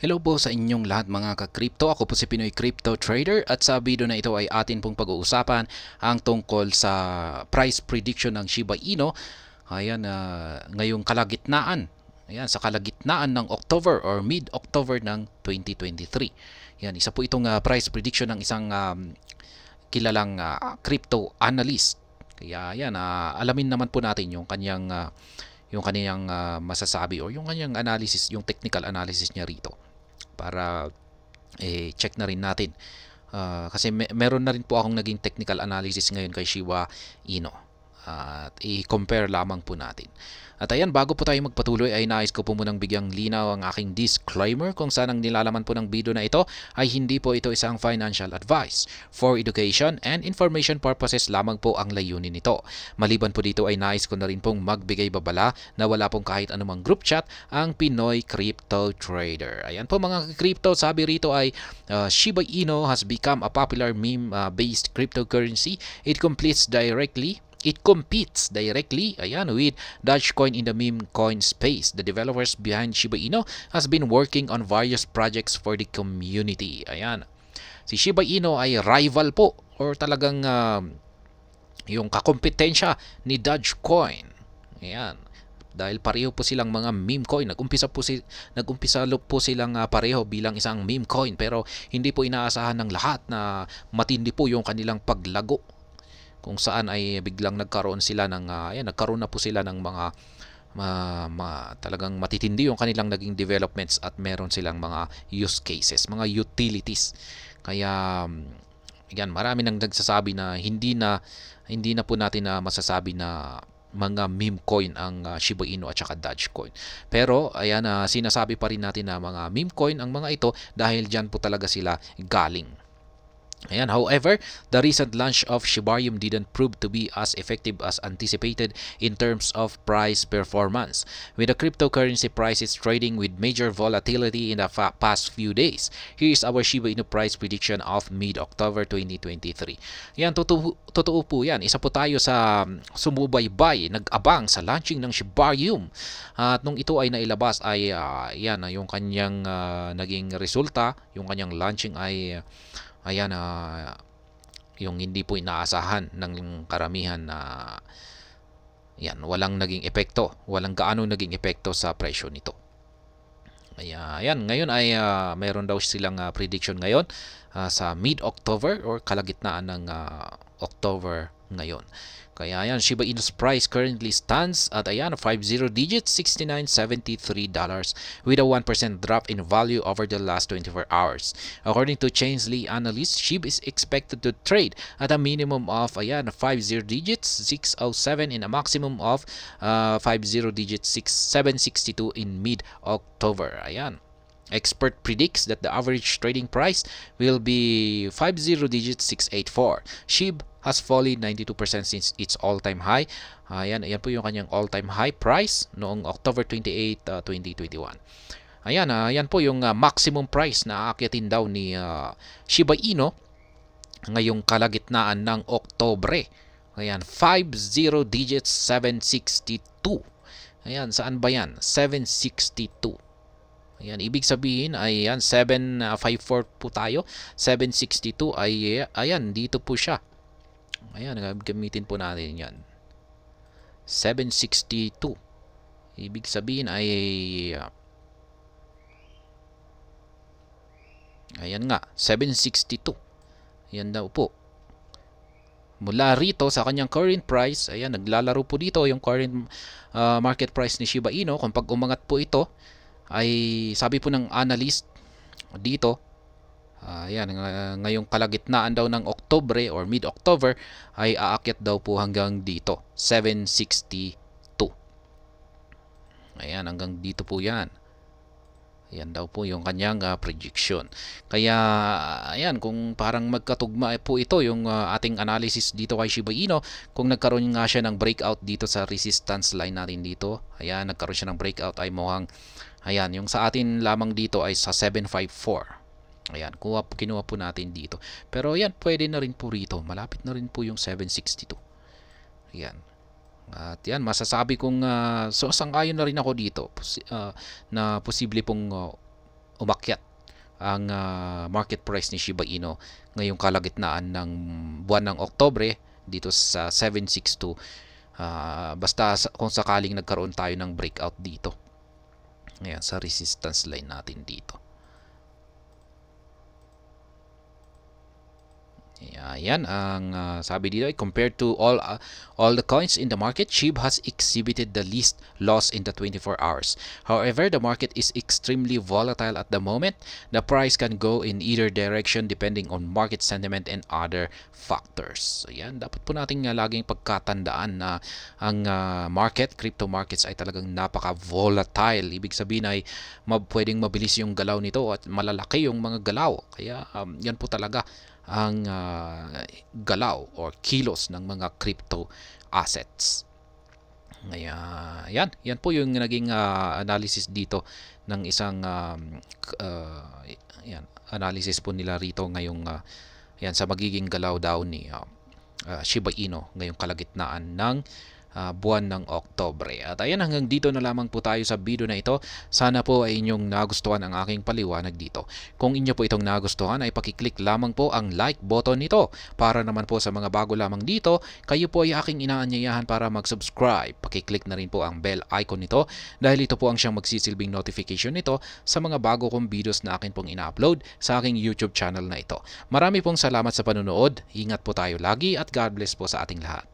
Hello po sa inyong lahat mga ka-crypto. Ako po si Pinoy Crypto Trader at sa video na ito ay atin pong pag-uusapan ang tungkol sa price prediction ng Shiba Inu. Ayan, ngayong kalagitnaan. Ayan, sa kalagitnaan ng October or mid-October ng 2023. Yan, isa po itong price prediction ng isang kilalang crypto analyst. Kaya yan, alamin naman po natin yung kaniyang masasabi o yung kanyang analysis, yung technical analysis niya rito para check na rin natin. Kasi meron na rin po akong naging technical analysis ngayon kay Shiba Inu. At i-compare lamang po natin. At ayan, bago po tayo magpatuloy ay nais ko po munang bigyang linaw ang aking disclaimer kung saan ang nilalaman po ng video na ito ay hindi po ito isang financial advice. For education and information purposes lamang po ang layunin nito. Maliban po dito ay nais ko na rin pong magbigay babala na wala pong kahit anumang group chat ang Pinoy Crypto Trader. Ayan po mga crypto, sabi rito ay Shiba Inu has become a popular meme-based cryptocurrency. It competes directly with Dogecoin in the meme coin space. The developers behind Shiba Inu has been working on various projects for the community. Ayan. Si Shiba Inu ay rival po or talagang yung kakompetensya ni Dogecoin. Ayan. Dahil pareho po silang mga meme coin. Nag-umpisa po silang pareho bilang isang meme coin pero hindi po inaasahan ng lahat na matindi po yung kanilang paglago, kung saan ay biglang nagkaroon na po sila ng mga talagang matitindi yung kanilang naging developments at meron silang mga use cases, mga utilities. Kaya yan, marami nang nagsasabi na hindi na po natin na masasabi na mga meme coin ang Shiba Inu at saka Dogecoin. Pero ayan, sinasabi pa rin natin na mga meme coin ang mga ito dahil diyan po talaga sila galing. Ayan, however, the recent launch of Shibarium didn't prove to be as effective as anticipated in terms of price performance, with the cryptocurrency prices trading with major volatility in the past few days. Here is our Shiba Inu price prediction of mid-October 2023. Yan, totoo po yan. Isa po tayo sa sumubaybay, nag-abang sa launching ng Shibarium. At nung ito ay nailabas ay yung kanyang naging resulta, yung kanyang launching ay ayan, yung hindi po inaasahan ng karamihan na walang gaano naging epekto sa presyo nito. Kaya ayan, ngayon ay meron daw silang prediction ngayon sa mid-October or kalagitnaan ng October ngayon. Kaya ayan, Shiba Inu's price currently stands at 50 digits, $69.73 with a 1% drop in value over the last 24 hours. According to Chainsley analyst, SHIB is expected to trade at a minimum of 50 digits, 607 and a maximum of 50 digits, 762 in mid-October. Ayan. Expert predicts that the average trading price will be 50 digits 684. SHIB has fallen 92% since its all-time high. Ayan po yung kanyang all-time high price noong October 28, 2021. Ayan po yung maximum price na aakyatin daw ni Shiba Inu ngayong kalagitnaan ng Oktobre. Ayan, 50 digits 762. Ayan, saan ba yan? 762. Ayan, ibig sabihin ay 754 po tayo. 762 ay ayan, dito po siya. Ayan, gamitin po natin yan. 762. Ibig sabihin ay ayan nga, 762. Ayan daw po. Mula rito sa kanyang current price, ayan, naglalaro po dito yung current market price ni Shiba Inu. Kung pag umangat po ito, ay sabi po ng analyst dito, ngayong kalagitnaan daw ng Oktobre or mid-October ay aakyat daw po hanggang dito, 762. Ayan, hanggang dito po yan. Ayan daw po yung kanyang prediction. Kaya ayan, kung parang magkatugma po ito yung ating analysis dito kay Shiba Inu, kung nagkaroon nga siya ng breakout dito sa resistance line natin dito, ayan, nagkaroon siya ng breakout ay mukhang ayan, yung sa atin lamang dito ay sa 754. Ayan, kinuha po natin dito. Pero ayan, pwede na rin po rito. Malapit na rin po yung 762. Ayan. At yan, masasabi kong so sang-ayon na rin ako dito na posible pong umakyat ang market price ni Shiba Inu ngayong kalagitnaan ng buwan ng Oktubre dito sa 762. Basta kung sakaling nagkaroon tayo ng breakout dito. Ayan, sa resistance line natin dito. Ayan ang sabi dito, compared to all the coins in the market, SHIB has exhibited the least loss in the 24 hours. However, the market is extremely volatile at the moment. The price can go in either direction depending on market sentiment and other factors. So yan, dapat po nating laging pagkatandaan na ang crypto markets ay talagang napaka-volatile. Ibig sabihin ay pwedeng mabilis yung galaw nito at malalaki yung mga galaw. Kaya yan po talaga ang galaw or kilos ng mga crypto assets. Yan po yung naging analysis dito ng isang analysis po nila rito ngayong yan sa magiging galaw daw ni Shiba Inu ngayong kalagitnaan ng buwan ng Oktubre. At ayan, hanggang dito na lamang po tayo sa video na ito. Sana po ay inyong nagustuhan ang aking paliwanag dito. Kung inyo po itong nagustuhan ay pakiclick lamang po ang like button nito. Para naman po sa mga bago lamang dito, kayo po ay aking inaanyayahan para mag-subscribe. Pakiclick na rin po ang bell icon nito dahil ito po ang siyang magsisilbing notification nito sa mga bago kong videos na akin pong ina-upload sa aking YouTube channel na ito. Marami pong salamat sa panonood. Ingat po tayo lagi at God bless po sa ating lahat.